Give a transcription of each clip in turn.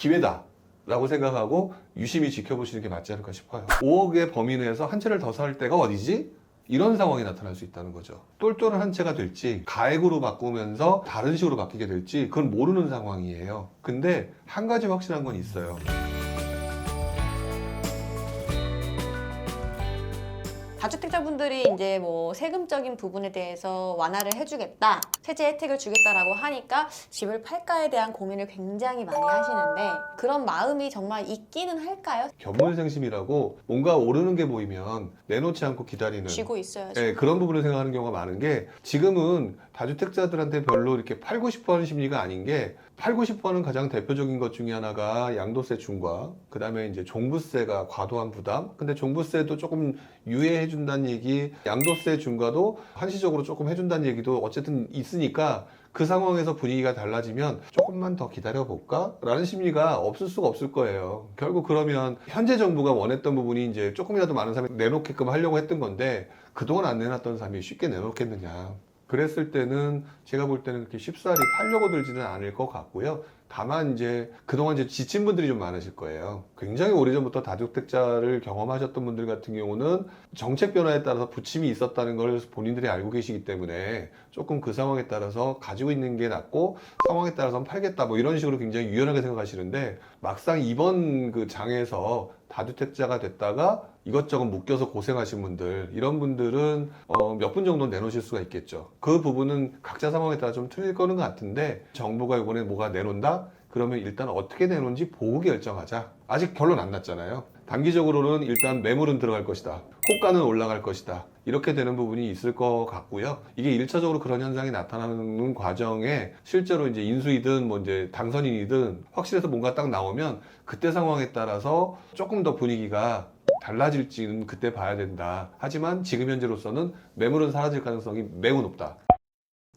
기회다 라고 생각하고 유심히 지켜보시는 게 맞지 않을까 싶어요. 5억의 범위 내에서 한 채를 더 살 때가 어디지? 이런 상황이 나타날 수 있다는 거죠. 똘똘한 한 채가 될지 가액으로 바꾸면서 다른 식으로 바뀌게 될지 그건 모르는 상황이에요. 근데 한 가지 확실한 건 있어요. 다주택자분들이 이제 뭐 세금적인 부분에 대해서 완화를 해주겠다, 세제 혜택을 주겠다라고 하니까 집을 팔까에 대한 고민을 굉장히 많이 하시는데 그런 마음이 정말 있기는 할까요? 견물생심이라고 뭔가 오르는 게 보이면 내놓지 않고 기다리는 쥐고 있어야죠. 네, 그런 부분을 생각하는 경우가 많은 게 지금은 다주택자들한테 별로 이렇게 팔고 싶어 하는 심리가 아닌 게 팔고 싶어 하는 가장 대표적인 것 중에 하나가 양도세 중과 그 다음에 이제 종부세가 과도한 부담. 근데 종부세도 조금 유예해 준다는 얘기, 양도세 중과도 한시적으로 조금 해준다는 얘기도 어쨌든 있으니까 그 상황에서 분위기가 달라지면 조금만 더 기다려볼까? 라는 심리가 없을 수가 없을 거예요. 결국 그러면 현재 정부가 원했던 부분이 이제 조금이라도 많은 사람이 내놓게끔 하려고 했던 건데 그동안 안 내놨던 사람이 쉽게 내놓겠느냐. 그랬을 때는 제가 볼 때는 그렇게 쉽사리 팔려고 들지는 않을 것 같고요. 다만 이제 그동안 이제 지친 분들이 좀 많으실 거예요. 굉장히 오래전부터 다주택자를 경험하셨던 분들 같은 경우는 정책 변화에 따라서 부침이 있었다는 걸 본인들이 알고 계시기 때문에 조금 그 상황에 따라서 가지고 있는 게 낫고 상황에 따라서는 팔겠다 뭐 이런 식으로 굉장히 유연하게 생각하시는데 막상 이번 그 장에서 다주택자가 됐다가 이것저것 묶여서 고생하신 분들, 이런 분들은 몇 분 정도는 내놓으실 수가 있겠죠. 그 부분은 각자 상황에 따라 좀 틀릴 거는 것 같은데 정부가 이번에 뭐가 내놓는다? 그러면 일단 어떻게 내놓는지 보고 결정하자. 아직 결론 안 났잖아요. 단기적으로는 일단 매물은 들어갈 것이다. 호가는 올라갈 것이다. 이렇게 되는 부분이 있을 것 같고요. 이게 1차적으로 그런 현상이 나타나는 과정에 실제로 이제 인수이든 뭐 이제 당선인이든 확실해서 뭔가 딱 나오면 그때 상황에 따라서 조금 더 분위기가 달라질지는 그때 봐야 된다. 하지만 지금 현재로서는 매물은 사라질 가능성이 매우 높다.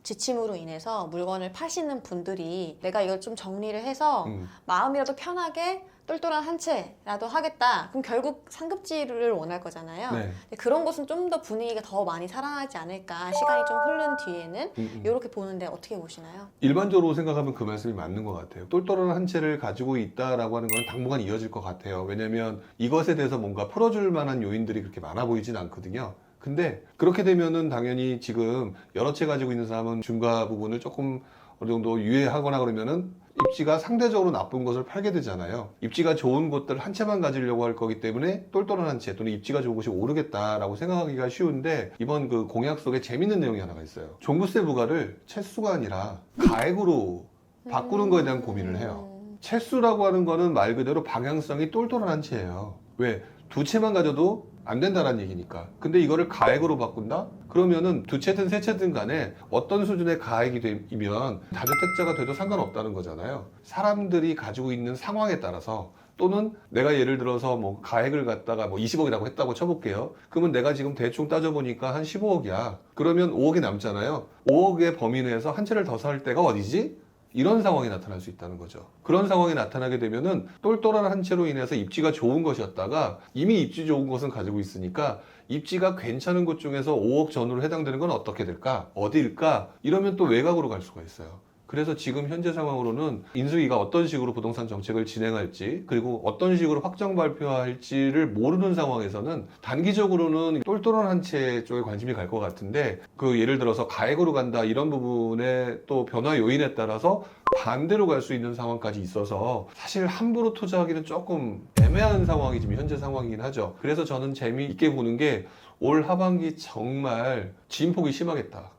지침으로 인해서 물건을 파시는 분들이 내가 이걸 좀 정리를 해서 마음이라도 편하게 똘똘한 한 채라도 하겠다. 그럼 결국 상급지를 원할 거잖아요. 네. 근데 그런 것은 좀 더 분위기가 더 많이 살아나지 않을까. 시간이 좀 흐른 뒤에는 이렇게 보는데 어떻게 보시나요? 일반적으로 생각하면 그 말씀이 맞는 것 같아요. 똘똘한 한 채를 가지고 있다라고 하는 건 당분간 이어질 것 같아요. 왜냐면 이것에 대해서 뭔가 풀어줄 만한 요인들이 그렇게 많아 보이진 않거든요. 근데 그렇게 되면은 당연히 지금 여러 채 가지고 있는 사람은 중과 부분을 조금 어느 정도 유예하거나 그러면은 입지가 상대적으로 나쁜 것을 팔게 되잖아요. 입지가 좋은 곳들 한 채만 가지려고 할 거기 때문에 똘똘한 한 채 또는 입지가 좋은 곳이 오르겠다라고 생각하기가 쉬운데 이번 그 공약 속에 재밌는 내용이 하나가 있어요. 종부세 부과를 채수가 아니라 가액으로 바꾸는 거에 대한 고민을 해요. 채수라고 하는 거는 말 그대로 방향성이 똘똘한 한 채예요. 왜? 두 채만 가져도 안 된다는 얘기니까. 근데 이거를 가액으로 바꾼다? 그러면은 두 채든 세 채든 간에 어떤 수준의 가액이 되면 다주택자가 돼도 상관없다는 거잖아요. 사람들이 가지고 있는 상황에 따라서 또는 내가 예를 들어서 뭐 가액을 갖다가 뭐 20억이라고 했다고 쳐볼게요. 그러면 내가 지금 대충 따져보니까 한 15억이야. 그러면 5억이 남잖아요. 5억의 범위 내에서 한 채를 더 살 때가 어디지? 이런 상황이 나타날 수 있다는 거죠. 그런 상황이 나타나게 되면은 똘똘한 한 채로 인해서 입지가 좋은 것이었다가 이미 입지 좋은 것은 가지고 있으니까 입지가 괜찮은 곳 중에서 5억 전후로 해당되는 건 어떻게 될까? 어디일까? 이러면 또 외곽으로 갈 수가 있어요. 그래서 지금 현재 상황으로는 인수위가 어떤 식으로 부동산 정책을 진행할지 그리고 어떤 식으로 확정 발표할지를 모르는 상황에서는 단기적으로는 똘똘한 한 채 쪽에 관심이 갈 것 같은데 그 예를 들어서 가액으로 간다 이런 부분에 또 변화 요인에 따라서 반대로 갈 수 있는 상황까지 있어서 사실 함부로 투자하기는 조금 애매한 상황이 지금 현재 상황이긴 하죠. 그래서 저는 재미있게 보는 게 올 하반기 정말 진폭이 심하겠다.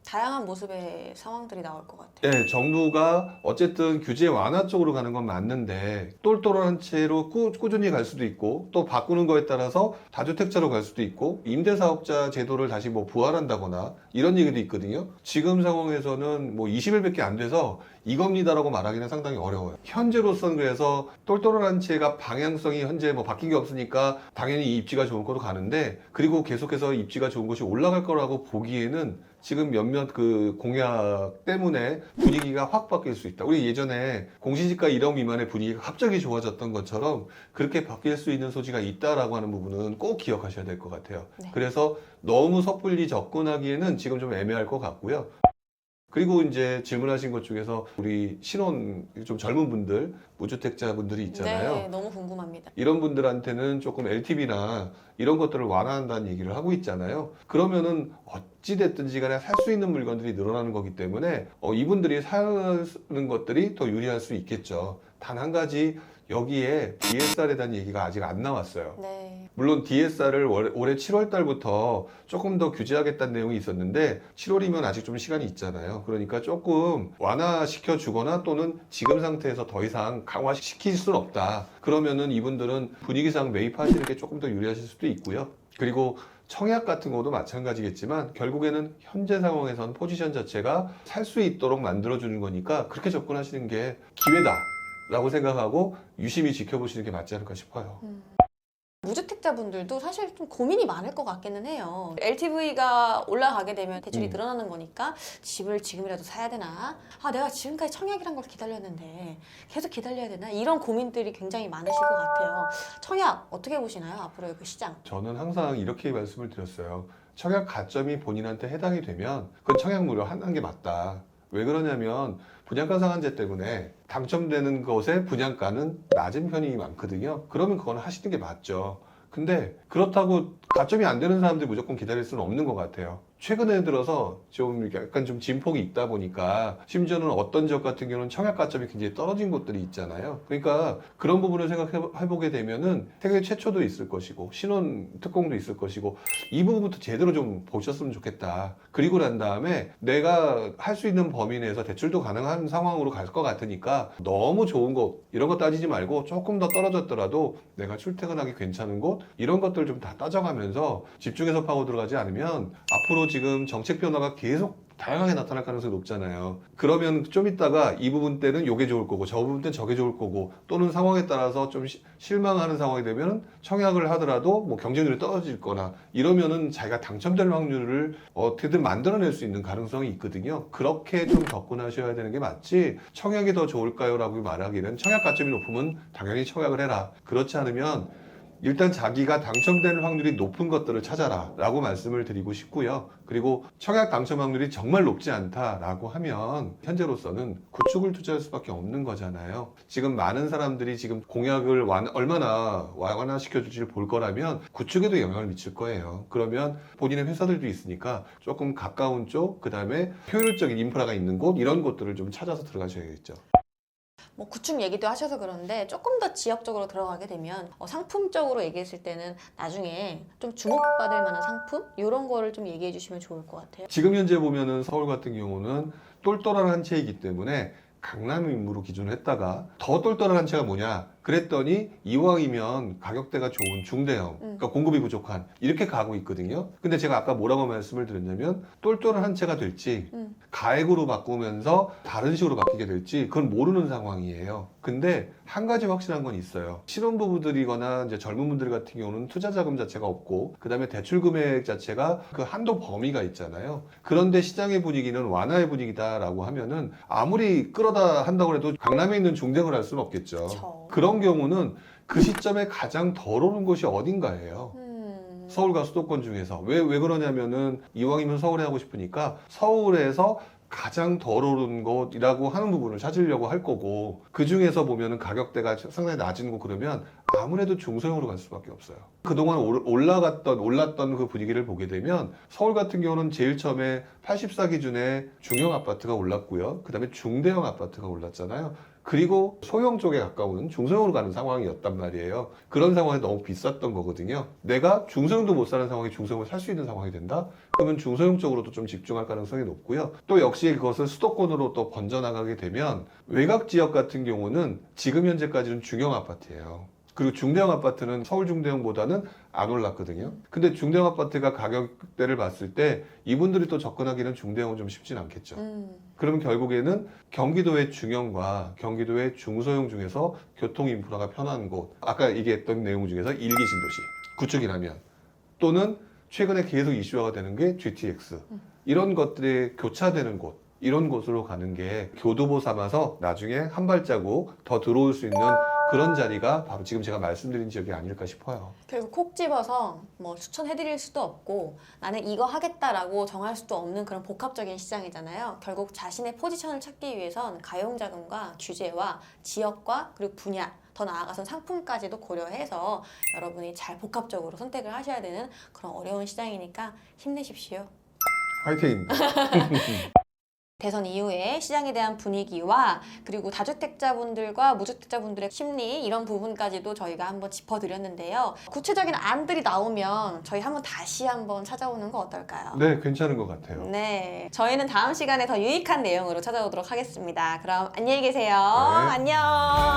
다양한 모습의 상황들이 나올 것 같아요. 네, 정부가 어쨌든 규제 완화 쪽으로 가는 건 맞는데 똘똘한 채로 꾸준히 갈 수도 있고 또 바꾸는 거에 따라서 다주택자로 갈 수도 있고 임대사업자 제도를 다시 뭐 부활한다거나 이런 얘기도 있거든요. 지금 상황에서는 뭐 20일밖에 안 돼서 이겁니다라고 말하기는 상당히 어려워요. 현재로서는 그래서 똘똘한 한 채가 방향성이 현재 뭐 바뀐 게 없으니까 당연히 이 입지가 좋은 거로 가는데 그리고 계속해서 입지가 좋은 곳이 올라갈 거라고 보기에는 지금 몇몇 그 공약 때문에 분위기가 확 바뀔 수 있다. 우리 예전에 공시지가 1억 미만의 분위기가 갑자기 좋아졌던 것처럼 그렇게 바뀔 수 있는 소지가 있다라고 하는 부분은 꼭 기억하셔야 될 것 같아요. 네. 그래서 너무 섣불리 접근하기에는 지금 좀 애매할 것 같고요. 그리고 이제 질문하신 것 중에서 우리 신혼 좀 젊은 분들 무주택자분들이 있잖아요. 네, 너무 궁금합니다. 이런 분들한테는 조금 LTV나 이런 것들을 완화한다는 얘기를 하고 있잖아요. 그러면은 어찌됐든지 간에 살 수 있는 물건들이 늘어나는 거기 때문에 이분들이 사는 것들이 더 유리할 수 있겠죠. 단 한 가지 여기에 DSR에 대한 얘기가 아직 안 나왔어요. 네. 물론 DSR을 올해 7월 달부터 조금 더 규제하겠다는 내용이 있었는데 7월이면 아직 좀 시간이 있잖아요. 그러니까 조금 완화시켜 주거나 또는 지금 상태에서 더 이상 강화시킬 수는 없다. 그러면은 이분들은 분위기상 매입하시는 게 조금 더 유리하실 수도 있고요. 그리고 청약 같은 것도 마찬가지겠지만 결국에는 현재 상황에선 포지션 자체가 살 수 있도록 만들어주는 거니까 그렇게 접근하시는 게 기회다 라고 생각하고 유심히 지켜보시는 게 맞지 않을까 싶어요. 무주택자분들도 사실 좀 고민이 많을 것 같기는 해요. LTV가 올라가게 되면 대출이 늘어나는 거니까 집을 지금이라도 사야 되나? 아, 내가 지금까지 청약이란 걸 기다렸는데 계속 기다려야 되나? 이런 고민들이 굉장히 많으실 것 같아요. 청약 어떻게 보시나요? 앞으로의 그 시장? 저는 항상 이렇게 말씀을 드렸어요. 청약 가점이 본인한테 해당이 되면 그 청약 무료 하는 게 맞다. 왜 그러냐면 분양가 상한제 때문에 당첨되는 것의 분양가는 낮은 편이 많거든요. 그러면 그건 하시는 게 맞죠. 근데 그렇다고 가점이 안 되는 사람들이 무조건 기다릴 수는 없는 것 같아요. 최근에 들어서 좀 약간 좀 진폭이 있다 보니까 심지어는 어떤 지역 같은 경우는 청약 가점이 굉장히 떨어진 곳들이 있잖아요. 그러니까 그런 부분을 생각해보게 되면은 세계 최초도 있을 것이고 신혼 특공도 있을 것이고 이 부분부터 제대로 좀 보셨으면 좋겠다. 그리고 난 다음에 내가 할 수 있는 범위 내에서 대출도 가능한 상황으로 갈 것 같으니까 너무 좋은 곳 이런 거 따지지 말고 조금 더 떨어졌더라도 내가 출퇴근하기 괜찮은 곳 이런 것들 좀 다 따져가면서 집중해서 파고 들어가지 않으면 앞으로 지금 정책 변화가 계속 다양하게 나타날 가능성이 높잖아요. 그러면 좀 있다가 이 부분 때는 요게 좋을 거고 저 부분 때는 저게 좋을 거고 또는 상황에 따라서 좀 실망하는 상황이 되면 청약을 하더라도 뭐 경쟁률이 떨어질 거나 이러면은 자기가 당첨될 확률을 어떻게든 만들어낼 수 있는 가능성이 있거든요. 그렇게 좀 접근하셔야 되는 게 맞지 청약이 더 좋을까요? 라고 말하기는 청약 가점이 높으면 당연히 청약을 해라. 그렇지 않으면 일단 자기가 당첨되는 확률이 높은 것들을 찾아라 라고 말씀을 드리고 싶고요. 그리고 청약 당첨 확률이 정말 높지 않다라고 하면 현재로서는 구축을 투자할 수밖에 없는 거잖아요. 지금 많은 사람들이 지금 공약을 얼마나 완화시켜 줄지를 볼 거라면 구축에도 영향을 미칠 거예요. 그러면 본인의 회사들도 있으니까 조금 가까운 쪽, 그 다음에 효율적인 인프라가 있는 곳 이런 곳들을 좀 찾아서 들어가셔야겠죠. 뭐 구축 얘기도 하셔서 그런데 조금 더 지역적으로 들어가게 되면 상품적으로 얘기했을 때는 나중에 좀 주목받을 만한 상품 이런 거를 좀 얘기해 주시면 좋을 것 같아요. 지금 현재 보면은 서울 같은 경우는 똘똘한 한 채이기 때문에 강남 인구로 기준을 했다가 더 똘똘한 한 채가 뭐냐 그랬더니 이왕이면 가격대가 좋은 중대형 그러니까 공급이 부족한 이렇게 가고 있거든요. 근데 제가 아까 뭐라고 말씀을 드렸냐면 똘똘한 한 채가 될지 가액으로 바꾸면서 다른 식으로 바뀌게 될지 그건 모르는 상황이에요. 근데 한 가지 확실한 건 있어요. 신혼부부들이거나 이제 젊은 분들 같은 경우는 투자 자금 자체가 없고 그 다음에 대출 금액 자체가 그 한도 범위가 있잖아요. 그런데 시장의 분위기는 완화의 분위기다라고 하면은 아무리 끌어다 한다고 해도 강남에 있는 중대형을 할 수는 없겠죠. 그쵸. 그런 경우는 그 시점에 가장 덜 오른 곳이 어딘가예요. 서울과 수도권 중에서 왜 그러냐면은 이왕이면 서울에 하고 싶으니까 서울에서 가장 덜 오른 곳이라고 하는 부분을 찾으려고 할 거고 그 중에서 보면은 가격대가 상당히 낮은 거 그러면 아무래도 중소형으로 갈 수밖에 없어요. 그동안 올랐던 그 분위기를 보게 되면 서울 같은 경우는 제일 처음에 84 기준에 중형 아파트가 올랐고요. 그 다음에 중대형 아파트가 올랐잖아요. 그리고 소형 쪽에 가까운 중소형으로 가는 상황이었단 말이에요. 그런 상황이 너무 비쌌던 거거든요. 내가 중소형도 못 사는 상황이 중소형을 살 수 있는 상황이 된다? 그러면 중소형 쪽으로도 좀 집중할 가능성이 높고요. 또 역시 그것을 수도권으로 또 번져나가게 되면 외곽 지역 같은 경우는 지금 현재까지는 중형 아파트예요. 그리고 중대형 아파트는 서울 중대형보다는 안 올랐거든요. 근데 중대형 아파트가 가격대를 봤을 때 이분들이 또 접근하기는 중대형은 좀 쉽진 않겠죠. 그러면 결국에는 경기도의 중형과 경기도의 중소형 중에서 교통 인프라가 편한 곳, 아까 얘기했던 내용 중에서 일기 신도시, 구축이라면 또는 최근에 계속 이슈화가 되는 게 GTX 이런 것들이 교차되는 곳 이런 곳으로 가는 게 교두보 삼아서 나중에 한 발자국 더 들어올 수 있는 그런 자리가 바로 지금 제가 말씀드린 지역이 아닐까 싶어요. 결국 콕 집어서 뭐 추천해드릴 수도 없고 나는 이거 하겠다라고 정할 수도 없는 그런 복합적인 시장이잖아요. 결국 자신의 포지션을 찾기 위해선 가용자금과 규제와 지역과 그리고 분야, 더 나아가선 상품까지도 고려해서 여러분이 잘 복합적으로 선택을 하셔야 되는 그런 어려운 시장이니까 힘내십시오. 화이팅입니다. 대선 이후에 시장에 대한 분위기와 그리고 다주택자분들과 무주택자분들의 심리 이런 부분까지도 저희가 한번 짚어드렸는데요. 구체적인 안들이 나오면 저희 다시 한번 찾아오는 거 어떨까요? 네, 괜찮은 것 같아요. 네, 저희는 다음 시간에 더 유익한 내용으로 찾아오도록 하겠습니다. 그럼 안녕히 계세요. 네. 안녕.